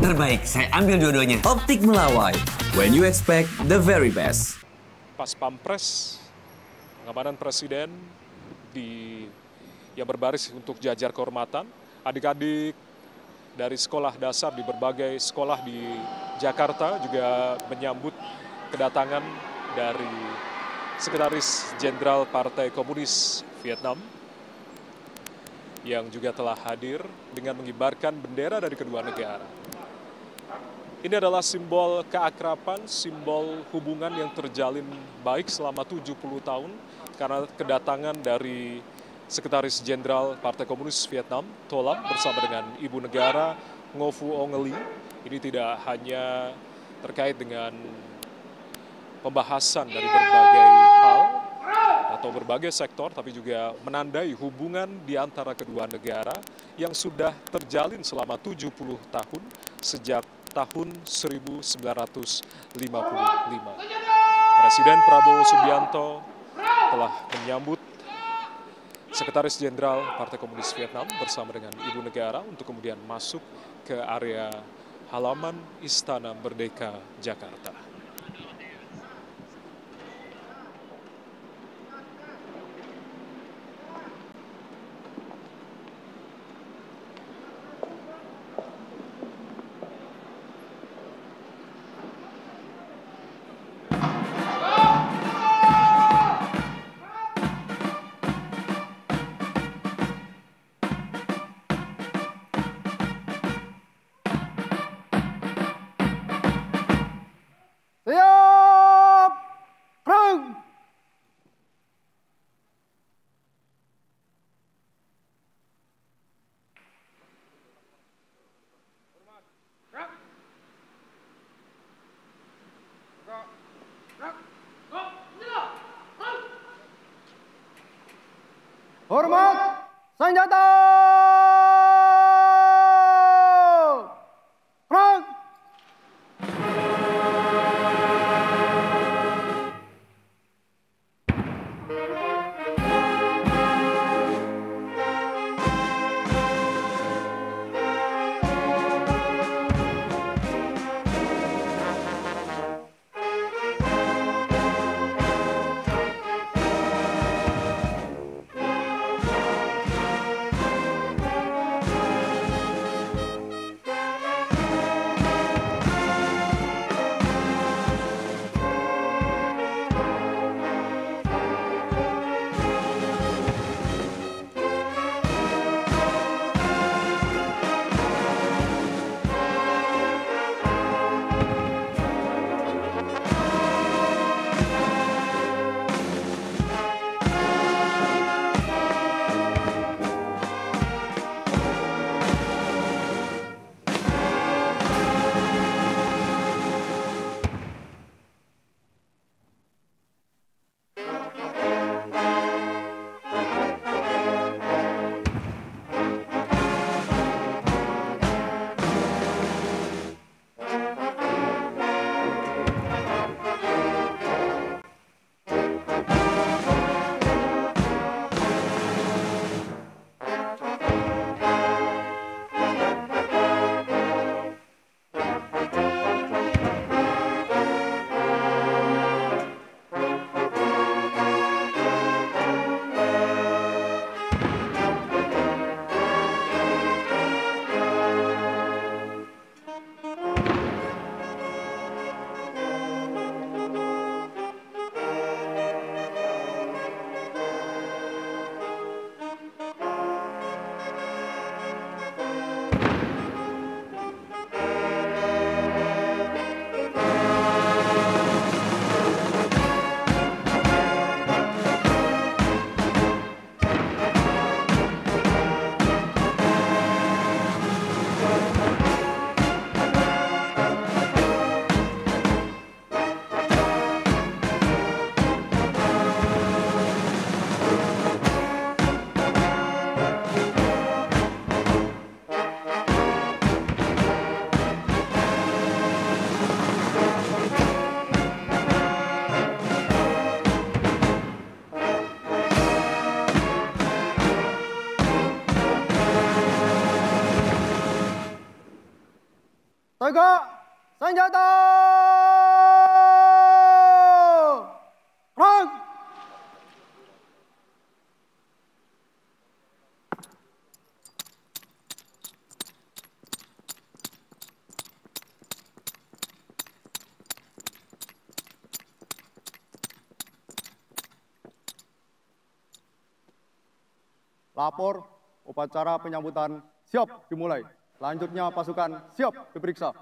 Terbaik, saya ambil dua-duanya. Optik Melawai, when you expect the very best. Pas Pampres, pengamanan presiden yang berbaris untuk jajar kehormatan, adik-adik dari sekolah dasar di berbagai sekolah di Jakarta juga menyambut kedatangan dari Sekretaris Jenderal Partai Komunis Vietnam yang juga telah hadir dengan mengibarkan bendera dari kedua negara. Ini adalah simbol keakraban, simbol hubungan yang terjalin baik selama 70 tahun karena kedatangan dari Sekretaris Jenderal Partai Komunis Vietnam, Tô Lâm, bersama dengan Ibu Negara Ngo Phu Ong Lee. Ini tidak hanya terkait dengan pembahasan dari berbagai hal atau berbagai sektor, tapi juga menandai hubungan di antara kedua negara yang sudah terjalin selama 70 tahun sejak tahun 1955. Presiden Prabowo Subianto telah menyambut Sekretaris Jenderal Partai Komunis Vietnam bersama dengan Ibu Negara untuk kemudian masuk ke area halaman Istana Merdeka Jakarta. Siap, perang! Hormat, senjata! Perang! Tegak senjata. Perang. Lapor, upacara penyambutan siap dimulai. Selanjutnya pasukan siap diperiksa.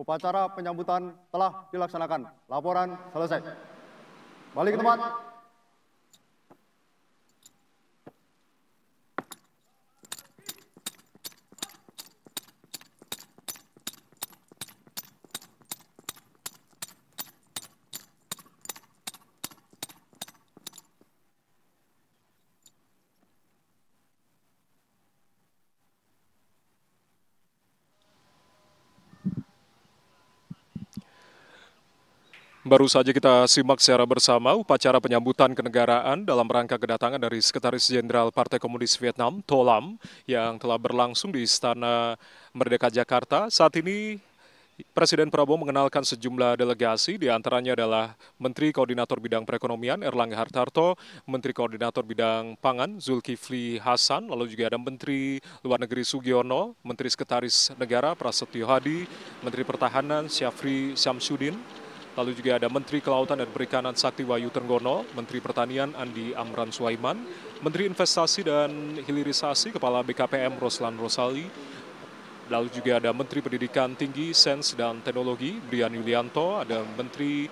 Upacara penyambutan telah dilaksanakan. Laporan selesai. Balik ke tempat. Baru saja kita simak secara bersama upacara penyambutan kenegaraan dalam rangka kedatangan dari Sekretaris Jenderal Partai Komunis Vietnam, Tô Lam, yang telah berlangsung di Istana Merdeka Jakarta. Saat ini Presiden Prabowo mengenalkan sejumlah delegasi, di antaranya adalah Menteri Koordinator Bidang Perekonomian Erlangga Hartarto, Menteri Koordinator Bidang Pangan Zulkifli Hasan, lalu juga ada Menteri Luar Negeri Sugiono, Menteri Sekretaris Negara Prasetyo Hadi, Menteri Pertahanan Syafri Syamsuddin, lalu juga ada Menteri Kelautan dan Perikanan Sakti Wahyu Trenggono, Menteri Pertanian Andi Amran Sulaiman, Menteri Investasi dan Hilirisasi Kepala BKPM Roslan Rosali, lalu juga ada Menteri Pendidikan Tinggi, Sains dan Teknologi Brian Yulianto, ada Menteri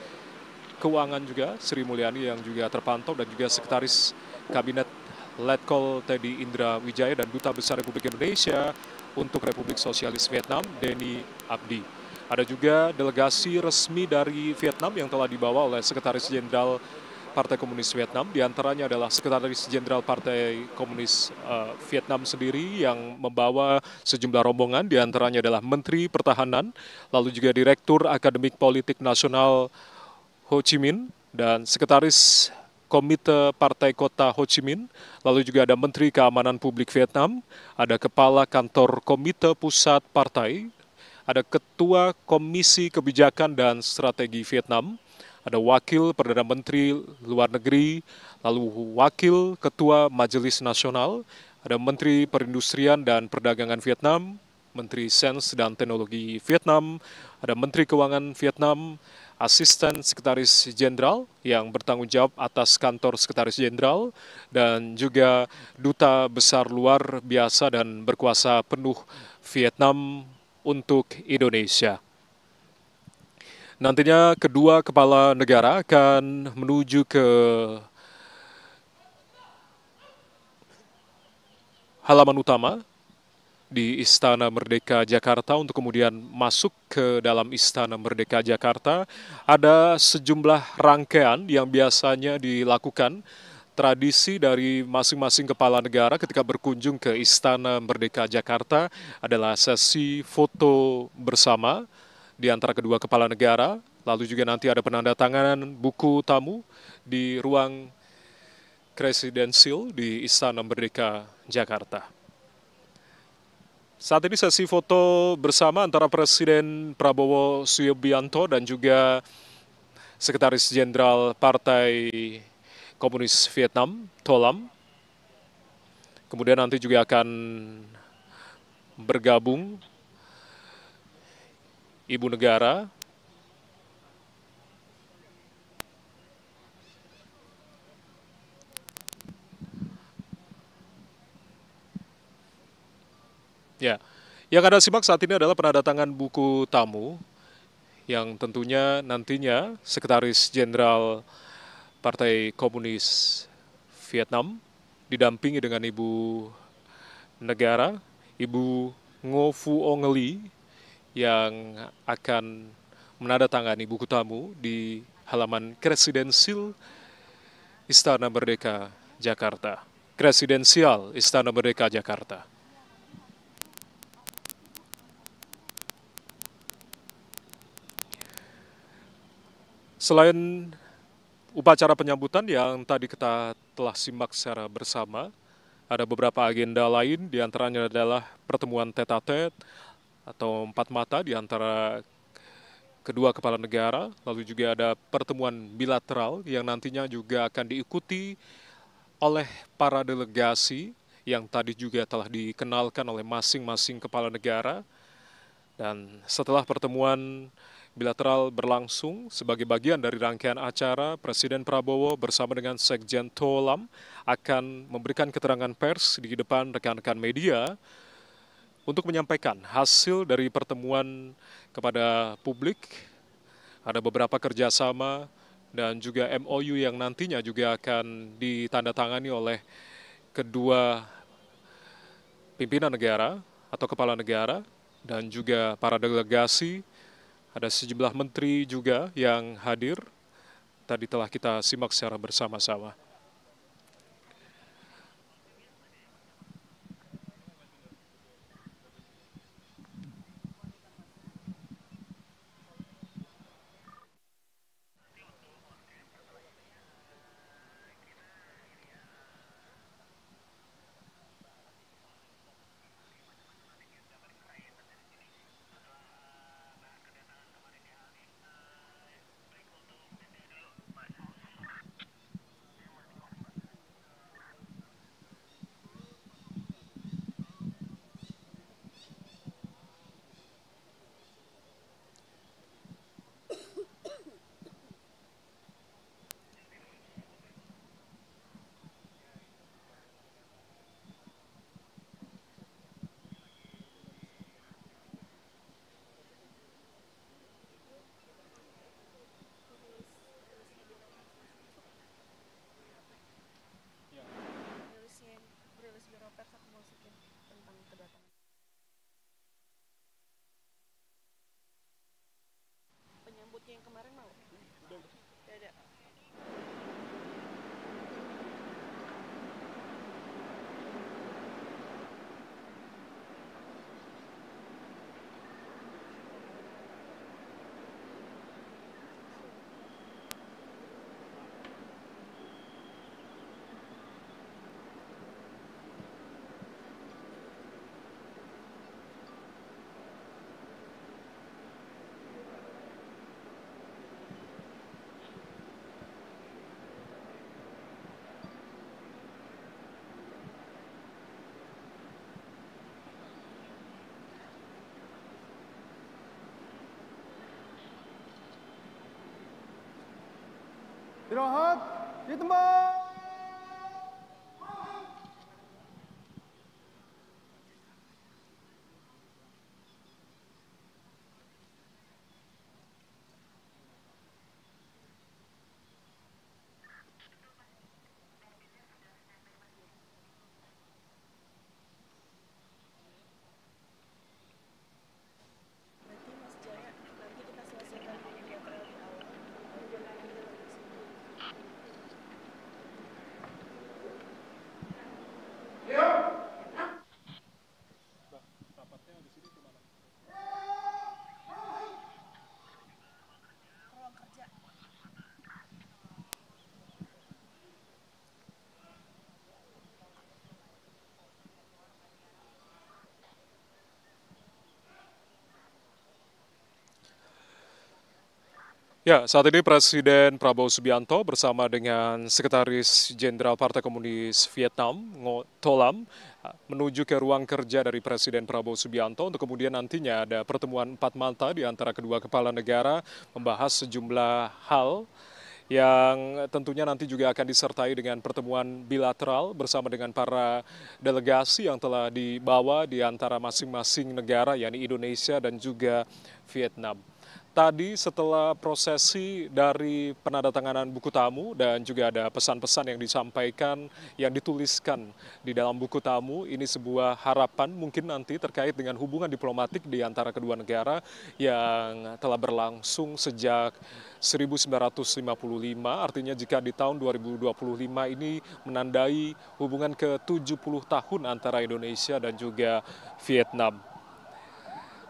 Keuangan juga Sri Mulyani yang juga terpantau, dan juga Sekretaris Kabinet Letkol Teddy Indra Wijaya dan Duta Besar Republik Indonesia untuk Republik Sosialis Vietnam Denny Abdi. Ada juga delegasi resmi dari Vietnam yang telah dibawa oleh Sekretaris Jenderal Partai Komunis Vietnam. Di antaranya adalah Sekretaris Jenderal Partai Komunis Vietnam sendiri yang membawa sejumlah rombongan. Di antaranya adalah Menteri Pertahanan, lalu juga Direktur Akademik Politik Nasional Ho Chi Minh, dan Sekretaris Komite Partai Kota Ho Chi Minh, lalu juga ada Menteri Keamanan Publik Vietnam, ada Kepala Kantor Komite Pusat Partai, ada Ketua Komisi Kebijakan dan Strategi Vietnam, ada Wakil Perdana Menteri Luar Negeri, lalu Wakil Ketua Majelis Nasional, ada Menteri Perindustrian dan Perdagangan Vietnam, Menteri Sains dan Teknologi Vietnam, ada Menteri Keuangan Vietnam, Asisten Sekretaris Jenderal yang bertanggung jawab atas kantor Sekretaris Jenderal dan juga Duta Besar Luar Biasa dan Berkuasa Penuh Vietnam untuk Indonesia. Nantinya kedua kepala negara akan menuju ke halaman utama di Istana Merdeka Jakarta untuk kemudian masuk ke dalam Istana Merdeka Jakarta. Ada sejumlah rangkaian yang biasanya dilakukan, tradisi dari masing-masing kepala negara ketika berkunjung ke Istana Merdeka Jakarta adalah sesi foto bersama di antara kedua kepala negara, lalu juga nanti ada penandatanganan buku tamu di ruang presidensil di Istana Merdeka Jakarta. Saat ini sesi foto bersama antara Presiden Prabowo Subianto dan juga Sekretaris Jenderal Partai Komunis Vietnam, Tholam. Kemudian nanti juga akan bergabung Ibu Negara, ya, yang Anda simak saat ini adalah penandatangan buku tamu yang tentunya nantinya Sekretaris Jenderal Partai Komunis Vietnam didampingi dengan Ibu Negara, Ibu Ngo Phu Ong Lee yang akan menandatangani buku tamu di halaman presidensil Istana Merdeka Jakarta. Presidensial Istana Merdeka Jakarta. Selain upacara penyambutan yang tadi kita telah simak secara bersama, ada beberapa agenda lain, diantaranya adalah pertemuan tete-a-tete atau empat mata di antara kedua kepala negara, lalu juga ada pertemuan bilateral yang nantinya juga akan diikuti oleh para delegasi yang tadi juga telah dikenalkan oleh masing-masing kepala negara. Dan setelah pertemuan bilateral berlangsung sebagai bagian dari rangkaian acara, Presiden Prabowo bersama dengan Sekjen Tholam akan memberikan keterangan pers di depan rekan-rekan media untuk menyampaikan hasil dari pertemuan kepada publik. Ada beberapa kerjasama dan juga MOU yang nantinya juga akan ditandatangani oleh kedua pimpinan negara atau kepala negara dan juga para delegasi. Ada sejumlah menteri juga yang hadir. Tadi telah kita simak secara bersama-sama. Istirahat di tempat. Berarti Mas Jaya, nanti kita selesaikan bilateral di awal, baru belakangan kita lagi sendiri. Rapatnya di sini gimana? Ruang kerja. Ya, saat ini Presiden Prabowo Subianto bersama dengan Sekretaris Jenderal Partai Komunis Vietnam, Ngo To Lam, menuju ke ruang kerja dari Presiden Prabowo Subianto untuk kemudian nantinya ada pertemuan empat mata di antara kedua kepala negara membahas sejumlah hal yang tentunya nanti juga akan disertai dengan pertemuan bilateral bersama dengan para delegasi yang telah dibawa di antara masing-masing negara, yakni Indonesia dan juga Vietnam. Tadi setelah prosesi dari penandatanganan buku tamu dan juga ada pesan-pesan yang disampaikan, yang dituliskan di dalam buku tamu, ini sebuah harapan mungkin nanti terkait dengan hubungan diplomatik di antara kedua negara yang telah berlangsung sejak 1955, artinya jika di tahun 2025 ini menandai hubungan ke-70 tahun antara Indonesia dan juga Vietnam.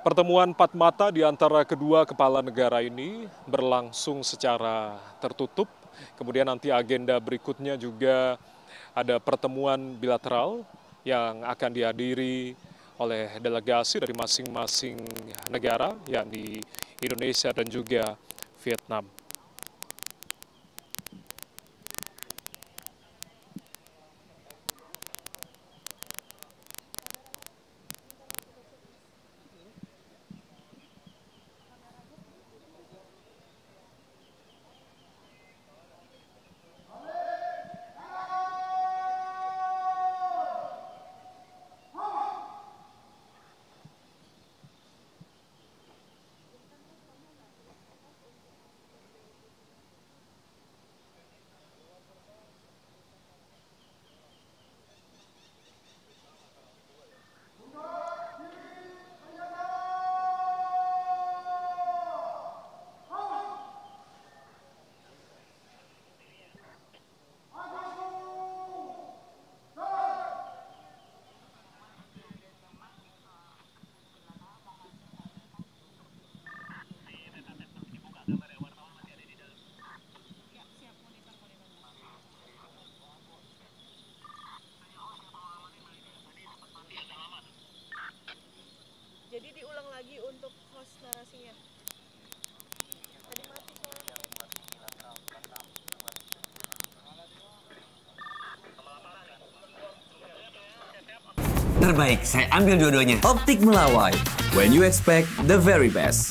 Pertemuan empat mata di antara kedua kepala negara ini berlangsung secara tertutup. Kemudian nanti agenda berikutnya juga ada pertemuan bilateral yang akan dihadiri oleh delegasi dari masing-masing negara, yakni Indonesia dan juga Vietnam. Jadi diulang lagi untuk host narasinya. Tadi mati soalnya. Terbaik, saya ambil dua-duanya. Optik Melawai. When you expect the very best.